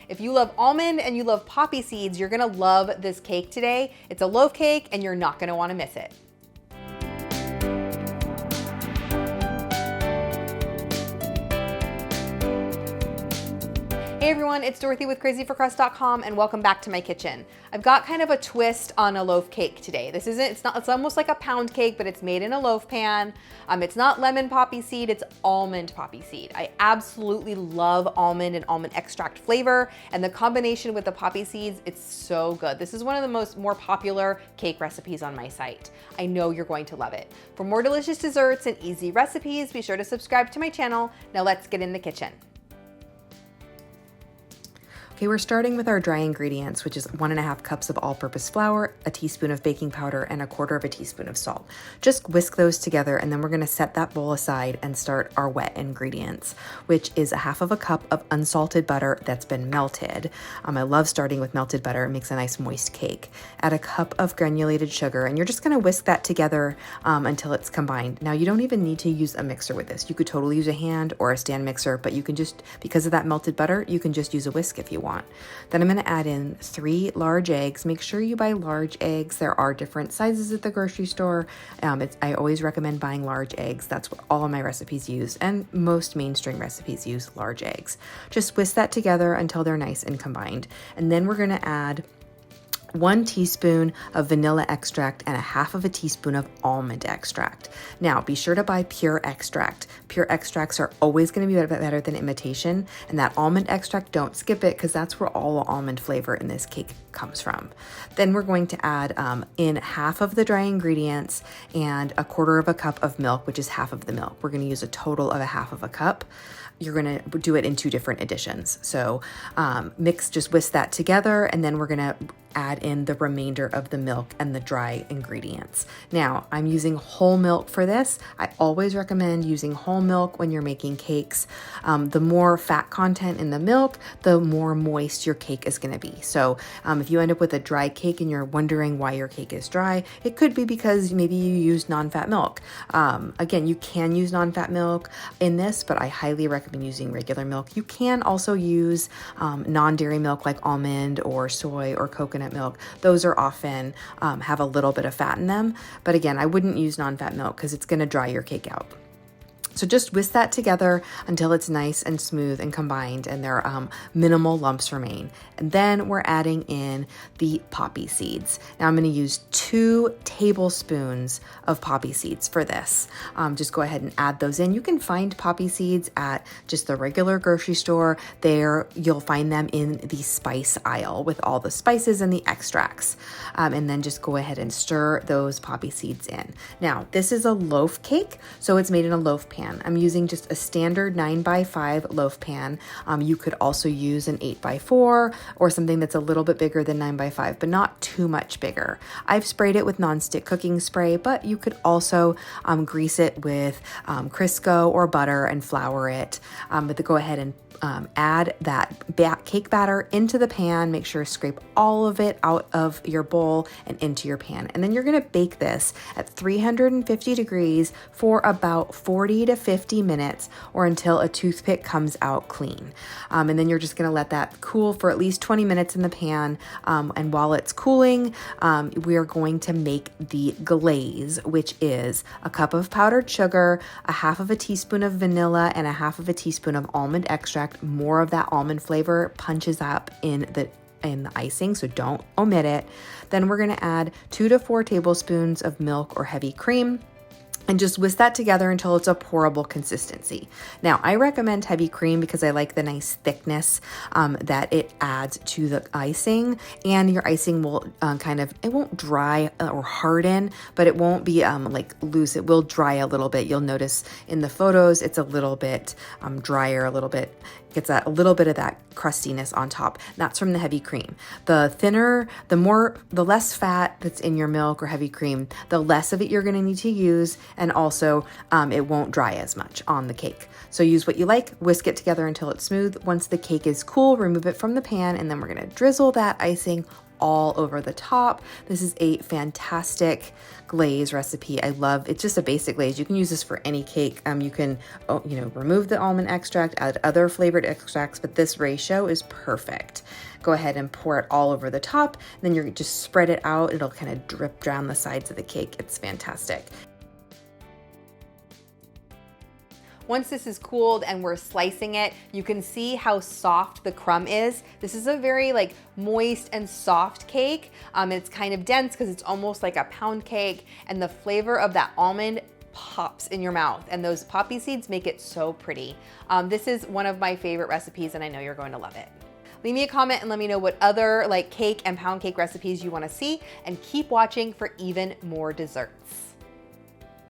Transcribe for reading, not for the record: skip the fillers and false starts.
If you love almond and you love poppy seeds, you're gonna love this cake today. It's a loaf cake and you're not gonna wanna miss it. Hey everyone, it's Dorothy with crazyforcrust.com and welcome back to my kitchen. I've got kind of a twist on a loaf cake today. It's almost like a pound cake, but it's made in a loaf pan. It's not lemon poppy seed, it's almond poppy seed. I absolutely love almond and almond extract flavor, and the combination with the poppy seeds, it's so good. This is one of the more popular cake recipes on my site. I know you're going to love it. For more delicious desserts and easy recipes, be sure to subscribe to my channel. Now let's get in the kitchen. Okay, we're starting with our dry ingredients, which is 1.5 cups of all-purpose flour, a teaspoon of baking powder, and 1/4 teaspoon of salt. Just whisk those together, and then we're gonna set that bowl aside and start our wet ingredients, which is 1/2 cup of unsalted butter that's been melted. I love starting with melted butter. It makes a nice moist cake. Add a cup of granulated sugar, and you're just gonna whisk that together until it's combined. Now, you don't even need to use a mixer with this. You could totally use a hand or a stand mixer, but you can just, because of that melted butter, you can just use a whisk if you want. Then I'm going to add in 3 large eggs. Make sure you buy large eggs. There are different sizes at the grocery store. I always recommend buying large eggs. That's what all of my recipes use, and most mainstream recipes use large eggs. Just whisk that together until they're nice and combined. And then we're going to add 1 teaspoon of vanilla extract and 1/2 teaspoon of almond extract. Now, be sure to buy pure extract. Pure extracts are always going to be better than imitation, and that almond extract, don't skip it because that's where all the almond flavor in this cake comes from. Then we're going to add in 1/2 of the dry ingredients and 1/4 cup of milk, which is 1/2 of the milk. We're going to use a total of 1/2 cup. You're going to do it in 2 different additions. So just whisk that together, and then we're going to add in the remainder of the milk and the dry ingredients. Now, I'm using whole milk for this. I always recommend using whole milk when you're making cakes. The more fat content in the milk, the more moist your cake is going to be. So if you end up with a dry cake and you're wondering why your cake is dry, it could be because maybe you used non-fat milk. Again, you can use non-fat milk in this, but I highly recommend using regular milk. You can also use non-dairy milk like almond or soy or coconut milk. Those are often have a little bit of fat in them, but again, I wouldn't use non-fat milk because it's going to dry your cake out. So just whisk that together until it's nice and smooth and combined, and there minimal lumps remain. And then we're adding in the poppy seeds. Now I'm going to use 2 tablespoons of poppy seeds for this. Just go ahead and add those in. You can find poppy seeds at just the regular grocery store. There you'll find them in the spice aisle with all the spices and the extracts. And then just go ahead and stir those poppy seeds in. Now, this is a loaf cake, so it's made in a loaf pan. I'm using just a standard 9x5 loaf pan. You could also use an 8x4 or something that's a little bit bigger than 9x5, but not too much bigger. I've sprayed it with nonstick cooking spray, but you could also grease it with Crisco or butter and flour it. But go ahead and add that cake batter into the pan. Make sure to scrape all of it out of your bowl and into your pan. And then you're going to bake this at 350 degrees for about 40 to 50 minutes or until a toothpick comes out clean. And then you're just going to let that cool for at least 20 minutes in the pan. And while it's cooling, we are going to make the glaze, which is a cup of powdered sugar, 1/2 teaspoon of vanilla, and 1/2 teaspoon of almond extract. More of that almond flavor punches up in the icing, so don't omit it. Then we're going to add 2 to 4 tablespoons of milk or heavy cream. And just whisk that together until it's a pourable consistency. Now, I recommend heavy cream because I like the nice thickness that it adds to the icing. And your icing will it won't dry or harden, but it won't be like loose. It will dry a little bit. You'll notice in the photos, it's a little bit drier, a little bit gets a little bit of that crustiness on top. That's from the heavy cream. The thinner, the less fat that's in your milk or heavy cream, the less of it you're going to need to use, and also it won't dry as much on the cake. So use what you like, whisk it together until it's smooth. Once the cake is cool, remove it from the pan, and then we're going to drizzle that icing all over the top. This is a fantastic glaze recipe. I love, it's just a basic glaze. You can use this for any cake. You can, remove the almond extract, add other flavored extracts, but this ratio is perfect. Go ahead and pour it all over the top. Then you just spread it out. It'll kind of drip down the sides of the cake. It's fantastic. Once this is cooled and we're slicing it, you can see how soft the crumb is. This is a very moist and soft cake. It's kind of dense because it's almost like a pound cake, and the flavor of that almond pops in your mouth, and those poppy seeds make it so pretty. This is one of my favorite recipes, and I know you're going to love it. Leave me a comment and let me know what other cake and pound cake recipes you want to see, and keep watching for even more desserts.